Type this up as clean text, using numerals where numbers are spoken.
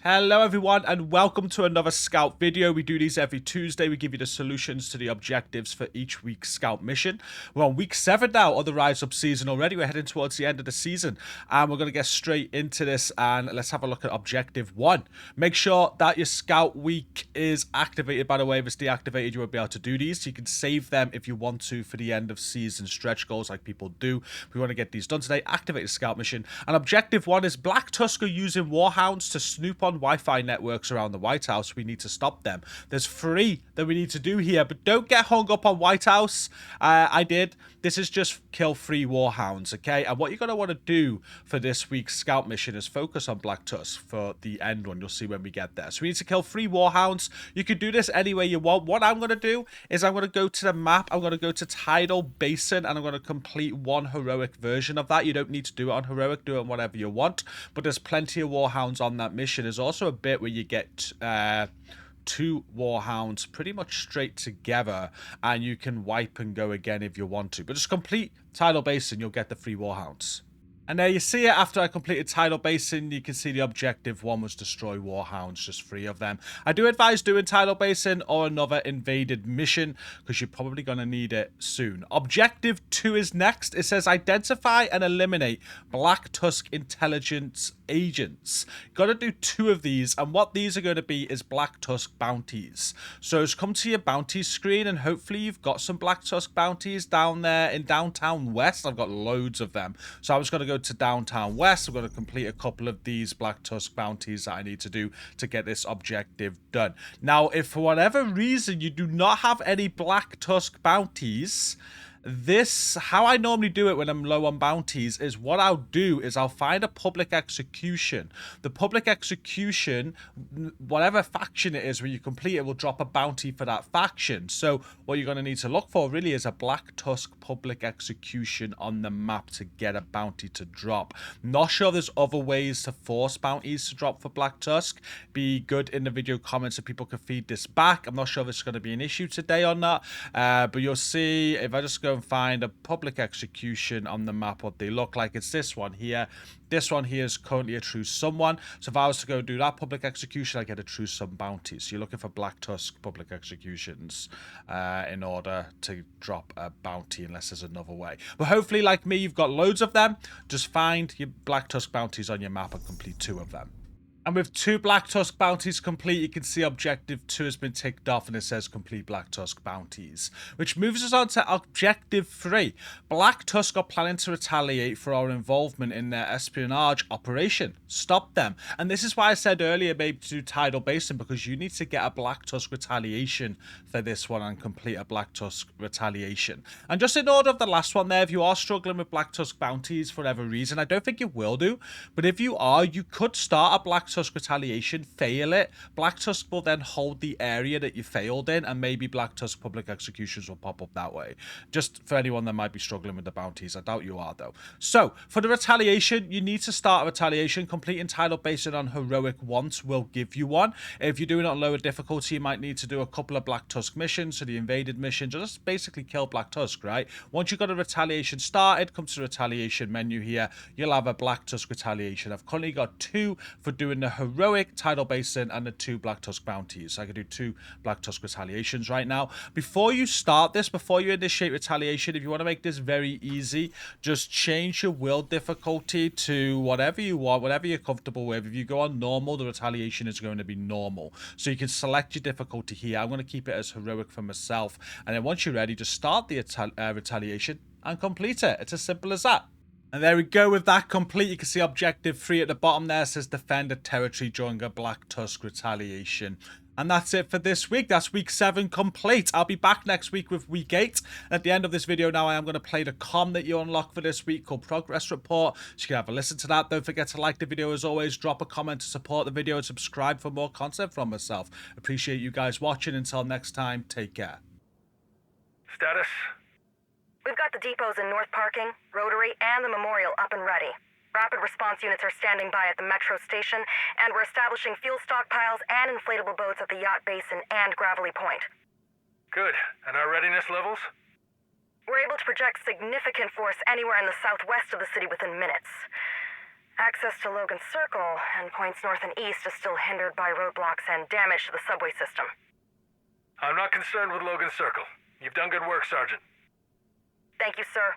Hello everyone and welcome to another Scout video. We do these every Tuesday. We give you the solutions to the objectives for each week's Scout mission. We're on week 7 now of the Rise Up season already. We're heading towards the end of the season and we're going to get straight into this and let's have a look at objective 1. Make sure that your Scout week is activated. By the way, if it's deactivated, you won't be able to do these. You can save them if you want to for the end of season stretch goals like people do. We want to get these done today. Activate the Scout mission. And objective 1 is Black Tusk are using Warhounds to snoop on Wi-Fi networks around the White House. We need to stop them. There's 3 that we need to do here, but don't get hung up on White House. I did. This is just kill 3 Warhounds, okay? And what you're going to want to do for this week's Scout mission is focus on Black Tusk for the end one. You'll see when we get there. So we need to kill 3 Warhounds. You can do this any way you want. What I'm going to do is I'm going to go to the map. I'm going to go to Tidal Basin and I'm going to complete one heroic version of that. You don't need to do it on heroic. Do it on whatever you want. But there's plenty of Warhounds on that mission. There's also a bit where you get 2 Warhounds pretty much straight together and you can wipe and go again if you want to. But just complete Tidal Basin, you'll get the 3 Warhounds. And there you see it. After I completed Tidal Basin, you can see the objective 1 was destroy Warhounds, just 3 of them. I do advise doing Tidal Basin or another invaded mission because you're probably going to need it soon. Objective 2 is next. It says identify and eliminate Black Tusk intelligence agents. Got to do 2 of these, and what these are going to be is Black Tusk bounties. So just come to your bounties screen and hopefully you've got some Black Tusk bounties down there in downtown west. I've got loads of them. So I was going to go to downtown west. I'm going to complete a couple of these Black Tusk bounties that I need to do to get this objective done. Now, if for whatever reason you do not have any Black Tusk bounties, how I normally do it when I'm low on bounties is what I'll do is I'll find a public execution. The public execution, whatever faction it is, when you complete it, will drop a bounty for that faction. So what you're going to need to look for really is a Black Tusk public execution on the map to get a bounty to drop. Not sure there's other ways to force bounties to drop for Black Tusk. Be good in the video comments so people can feed this back. I'm not sure if it's going to be an issue today or not, but you'll see if I just go and find a public execution on the map what they look like. It's this one here. This one here is currently a true someone. So if I was to go do that public execution, I get a true some bounty. So you're looking for Black Tusk public executions in order to drop a bounty unless there's another way. But hopefully, like me, you've got loads of them. Just find your Black Tusk bounties on your map and complete 2 of them. And with 2 Black Tusk bounties complete, you can see objective 2 has been ticked off and it says complete Black Tusk bounties. Which moves us on to objective 3. Black Tusk are planning to retaliate for our involvement in their espionage operation. Stop them. And this is why I said earlier maybe to do Tidal Basin, because you need to get a Black Tusk retaliation for this one and complete a Black Tusk retaliation. And just in order of the last one there, if you are struggling with Black Tusk bounties for whatever reason, I don't think you will do, but if you are, you could start a Black Tusk retaliation, fail it. Black Tusk will then hold the area that you failed in, and maybe Black Tusk public executions will pop up that way. Just for anyone that might be struggling with the bounties. I doubt you are, though. So, for the retaliation, you need to start a retaliation. Completing Tidal Basin on heroic once will give you one. If you're doing it on lower difficulty, you might need to do a couple of Black Tusk missions. So the invaded mission, just basically kill Black Tusk, right? Once you've got a retaliation started, come to the retaliation menu here, you'll have a Black Tusk retaliation. I've currently got 2 for doing the heroic Tidal Basin and the 2 Black Tusk bounties. So I can do 2 Black Tusk retaliations right now. Before you start this, before you initiate retaliation, if you want to make this very easy, just change your will difficulty to whatever you want, whatever you're comfortable with. If you go on normal, the retaliation is going to be normal. So you can select your difficulty here. I'm going to keep it as heroic for myself. And then once you're ready, just start the retaliation and complete it. It's as simple as that. And there we go with that complete. You can see objective 3 at the bottom there says defend a territory during a Black Tusk retaliation. And that's it for this week. That's week 7 complete. I'll be back next week with week 8. At the end of this video now, I am going to play the comm that you unlock for this week called Progress Report. So you can have a listen to that. Don't forget to like the video as always. Drop a comment to support the video and subscribe for more content from myself. Appreciate you guys watching. Until next time, take care. Status? We've got the depots in North Parking, Rotary, and the Memorial up and ready. Rapid response units are standing by at the metro station, and we're establishing fuel stockpiles and inflatable boats at the yacht basin and Gravelly Point. Good. And our readiness levels? We're able to project significant force anywhere in the southwest of the city within minutes. Access to Logan Circle and points north and east is still hindered by roadblocks and damage to the subway system. I'm not concerned with Logan Circle. You've done good work, Sergeant. Thank you, sir.